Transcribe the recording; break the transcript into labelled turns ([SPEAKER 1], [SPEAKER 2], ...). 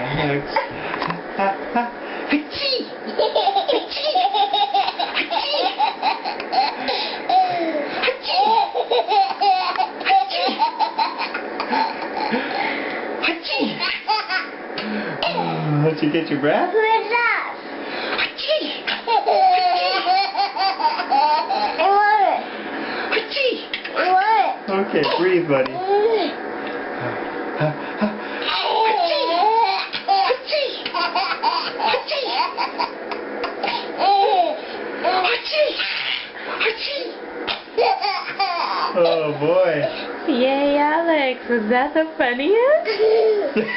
[SPEAKER 1] Alex. Achoo! Did you get your breath?
[SPEAKER 2] Who is that? I want it. I want it.
[SPEAKER 1] Okay, breathe, buddy. Oh boy.
[SPEAKER 3] Yay, Alex. Was that the funniest?